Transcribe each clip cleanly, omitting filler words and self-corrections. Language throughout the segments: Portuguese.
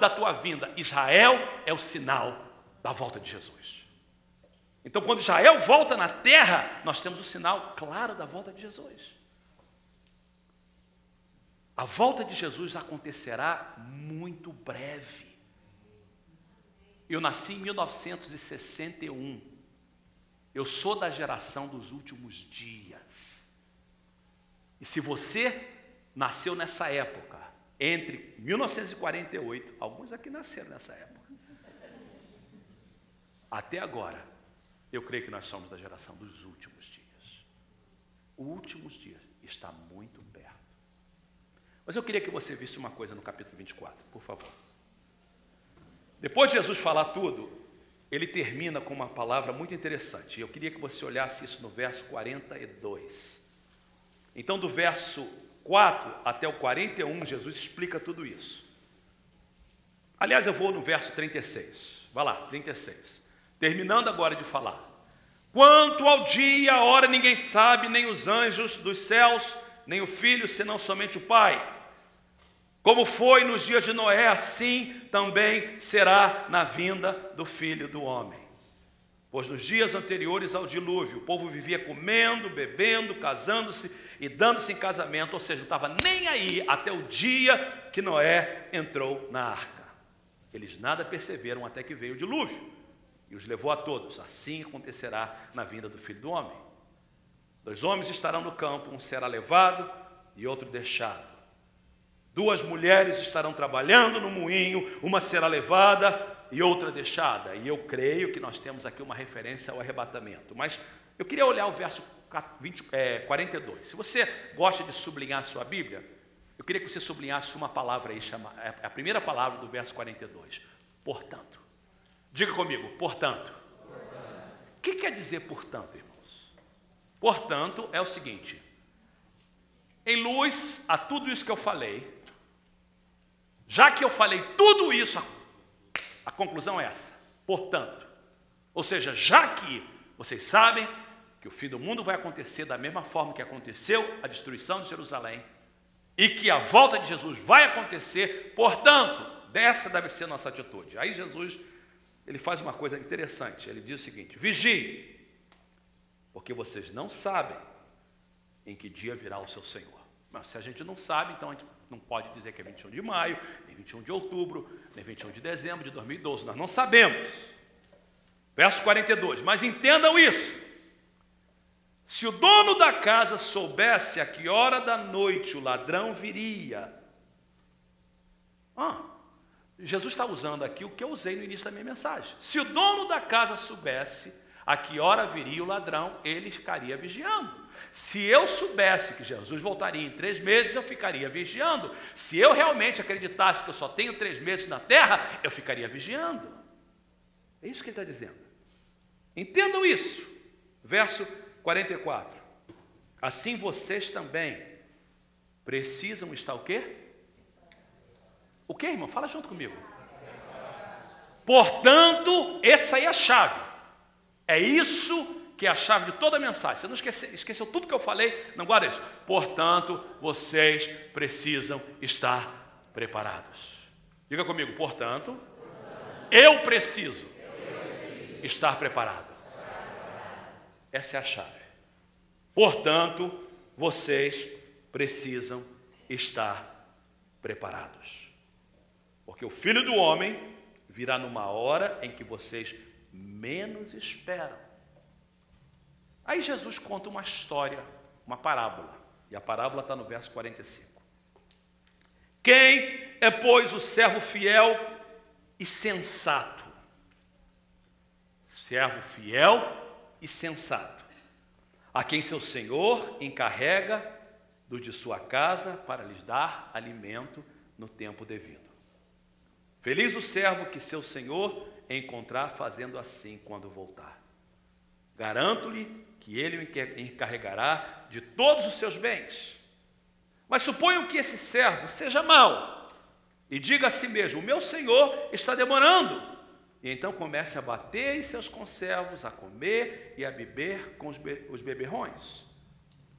da tua vinda. Israel é o sinal da volta de Jesus. Então, quando Israel volta na terra, nós temos o sinal claro da volta de Jesus. A volta de Jesus acontecerá muito breve. Eu nasci em 1961. Eu sou da geração dos últimos dias. E se você nasceu nessa época, entre 1948, alguns aqui nasceram nessa época, até agora, eu creio que nós somos da geração dos últimos dias. Os últimos dias está muito perto. Mas eu queria que você visse uma coisa no capítulo 24, por favor. Depois de Jesus falar tudo, ele termina com uma palavra muito interessante. Eu queria que você olhasse isso no verso 42. Então, do verso 4 até o 41, Jesus explica tudo isso. Aliás, eu vou no verso 36. Vai lá, 36. Terminando agora de falar. Quanto ao dia, a hora, ninguém sabe, nem os anjos dos céus, nem o Filho, senão somente o Pai. Como foi nos dias de Noé, assim também será na vinda do Filho do Homem. Pois nos dias anteriores ao dilúvio, o povo vivia comendo, bebendo, casando-se e dando-se em casamento, ou seja, não estava nem aí até o dia que Noé entrou na arca. Eles nada perceberam até que veio o dilúvio e os levou a todos. Assim acontecerá na vinda do Filho do Homem. 2 homens estarão no campo, um será levado e outro deixado. 2 mulheres estarão trabalhando no moinho, uma será levada e outra deixada. E eu creio que nós temos aqui uma referência ao arrebatamento. Mas eu queria olhar o verso 42. Se você gosta de sublinhar a sua Bíblia, eu queria que você sublinhasse uma palavra aí, a primeira palavra do verso 42. Portanto. Diga comigo, portanto. O que quer dizer portanto, irmãos? Portanto, é o seguinte. Em luz a tudo isso que eu falei, já que eu falei tudo isso, a conclusão é essa. Portanto, ou seja, já que vocês sabem que o fim do mundo vai acontecer da mesma forma que aconteceu a destruição de Jerusalém e que a volta de Jesus vai acontecer, portanto, dessa deve ser a nossa atitude. Aí Jesus, ele faz uma coisa interessante. Ele diz o seguinte: vigiem, porque vocês não sabem em que dia virá o seu Senhor. Mas se a gente não sabe, então a gente não pode dizer que é 21 de maio, nem 21 de outubro, nem 21 de dezembro de 2012. Nós não sabemos. Verso 42. Mas entendam isso. Se o dono da casa soubesse a que hora da noite o ladrão viria. Jesus está usando aqui o que eu usei no início da minha mensagem. Se o dono da casa soubesse a que hora viria o ladrão, ele ficaria vigiando. Se eu soubesse que Jesus voltaria em 3 meses, eu ficaria vigiando. Se eu realmente acreditasse que eu só tenho 3 meses na terra, eu ficaria vigiando. É isso que ele está dizendo. Entendam isso. Verso 44. Assim vocês também precisam estar o quê? O quê, irmão? Fala junto comigo. Portanto, essa aí é a chave. É isso que é a chave de toda a mensagem. Você não esqueceu tudo que eu falei? Não guarda isso. Portanto, vocês precisam estar preparados. Diga comigo, portanto, eu preciso estar preparado. Essa é a chave. Portanto, vocês precisam estar preparados. Porque o Filho do Homem virá numa hora em que vocês menos esperam. Aí Jesus conta uma história, uma parábola. E a parábola está no verso 45. Quem é, pois, o servo fiel e sensato? Servo fiel e sensato, a quem seu senhor encarrega dos de sua casa para lhes dar alimento no tempo devido. Feliz o servo que seu senhor encontrar fazendo assim quando voltar. Garanto-lhe que ele o encarregará de todos os seus bens. Mas suponham que esse servo seja mau e diga a si mesmo: o meu senhor está demorando. E então comece a bater em seus conservos, a comer e a beber com os beberrões.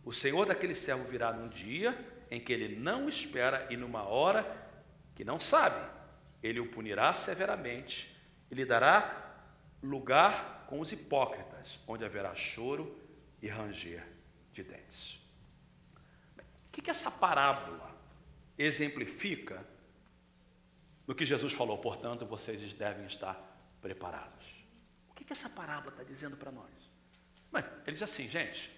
O senhor daquele servo virá num dia em que ele não espera e numa hora que não sabe, ele o punirá severamente e lhe dará lugar com os hipócritas, onde haverá choro e ranger de dentes. O que essa parábola exemplifica no que Jesus falou? Portanto, vocês devem estar preparados. O que essa parábola está dizendo para nós? Bem, ele diz assim, gente,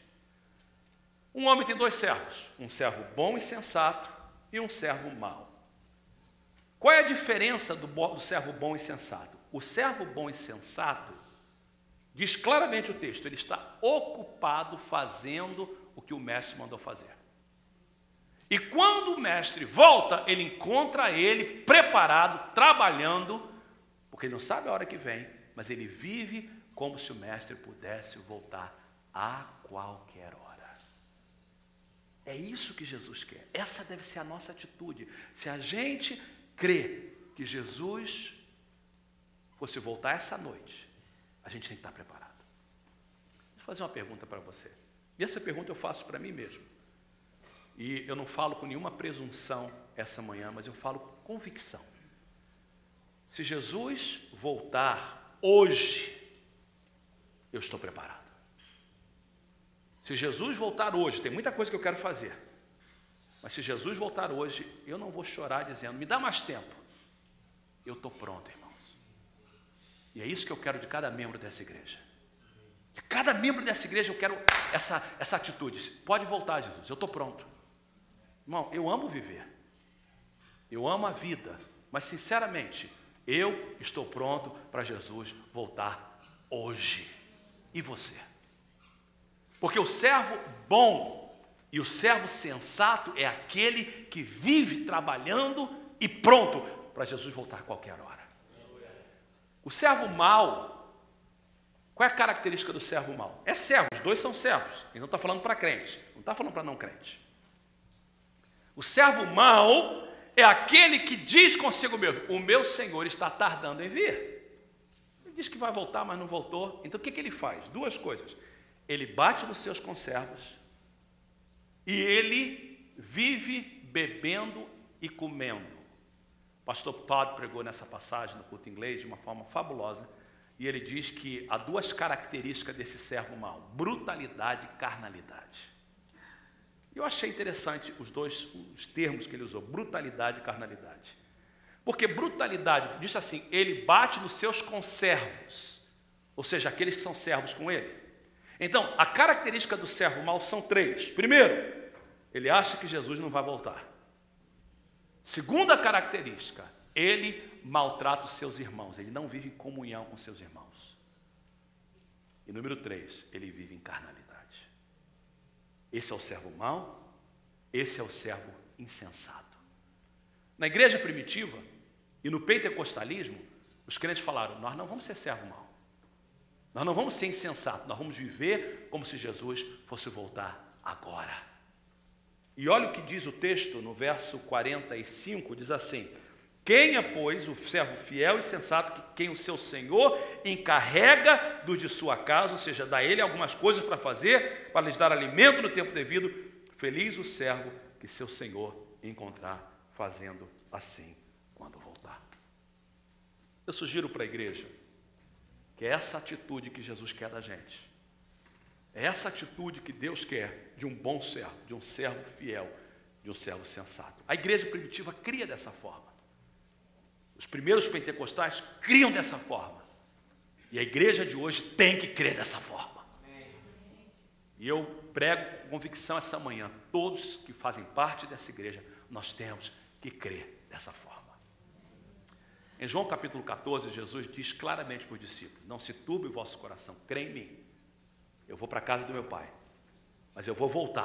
um homem tem dois servos, um servo bom e sensato e um servo mau. Qual é a diferença do servo bom e sensato? O servo bom e sensato, diz claramente o texto, ele está ocupado fazendo o que o mestre mandou fazer. E quando o mestre volta, ele encontra ele preparado, trabalhando, porque ele não sabe a hora que vem, mas ele vive como se o mestre pudesse voltar a qualquer hora. É isso que Jesus quer. Essa deve ser a nossa atitude. Se a gente crê que Jesus fosse voltar essa noite, a gente tem que estar preparado. Deixa eu fazer uma pergunta para você. E essa pergunta eu faço para mim mesmo. E eu não falo com nenhuma presunção essa manhã, mas eu falo com convicção. Se Jesus voltar hoje, eu estou preparado. Se Jesus voltar hoje, tem muita coisa que eu quero fazer. Mas se Jesus voltar hoje, eu não vou chorar dizendo, me dá mais tempo. Eu estou pronto, irmãos. E é isso que eu quero de cada membro dessa igreja. De cada membro dessa igreja eu quero essa atitude. Pode voltar, Jesus, eu estou pronto. Irmão, eu amo viver. Eu amo a vida. Mas, sinceramente, eu estou pronto para Jesus voltar hoje. E você? Porque o servo bom e o servo sensato é aquele que vive trabalhando e pronto para Jesus voltar a qualquer hora. O servo mau, qual é a característica do servo mau? É servo, os dois são servos. Ele não está falando para crente, não está falando para não crente. O servo mau é aquele que diz consigo mesmo, o meu Senhor está tardando em vir. Ele diz que vai voltar, mas não voltou. Então o que ele faz? Duas coisas. Ele bate nos seus conservos e ele vive bebendo e comendo. O pastor Todd pregou nessa passagem no culto inglês de uma forma fabulosa e ele diz que há duas características desse servo mau: brutalidade e carnalidade. Eu achei interessante os termos que ele usou, brutalidade e carnalidade. Porque brutalidade, diz assim, ele bate nos seus conservos, ou seja, aqueles que são servos com ele. Então, a característica do servo mau são três. Primeiro, ele acha que Jesus não vai voltar. Segunda característica, ele maltrata os seus irmãos, ele não vive em comunhão com seus irmãos. E número 3, ele vive em carnalidade. Esse é o servo mau, esse é o servo insensato. Na igreja primitiva e no pentecostalismo, os crentes falaram, nós não vamos ser servo mau. Nós não vamos ser insensatos, nós vamos viver como se Jesus fosse voltar agora. E olha o que diz o texto no verso 45, diz assim, quem é, pois, o servo fiel e sensato, que quem o seu Senhor encarrega dos de sua casa, ou seja, dá a ele algumas coisas para fazer, para lhes dar alimento no tempo devido, feliz o servo que seu Senhor encontrar fazendo assim quando voltar. Eu sugiro para a igreja que é essa atitude que Jesus quer da gente. É essa atitude que Deus quer de um bom servo, de um servo fiel, de um servo sensato. A igreja primitiva cria dessa forma. Os primeiros pentecostais criam dessa forma. E a igreja de hoje tem que crer dessa forma. E eu prego com convicção essa manhã, todos que fazem parte dessa igreja, nós temos que crer dessa forma. Em João capítulo 14, Jesus diz claramente para os discípulos, não se turbe o vosso coração, crê em mim. Eu vou para a casa do meu pai, mas eu vou voltar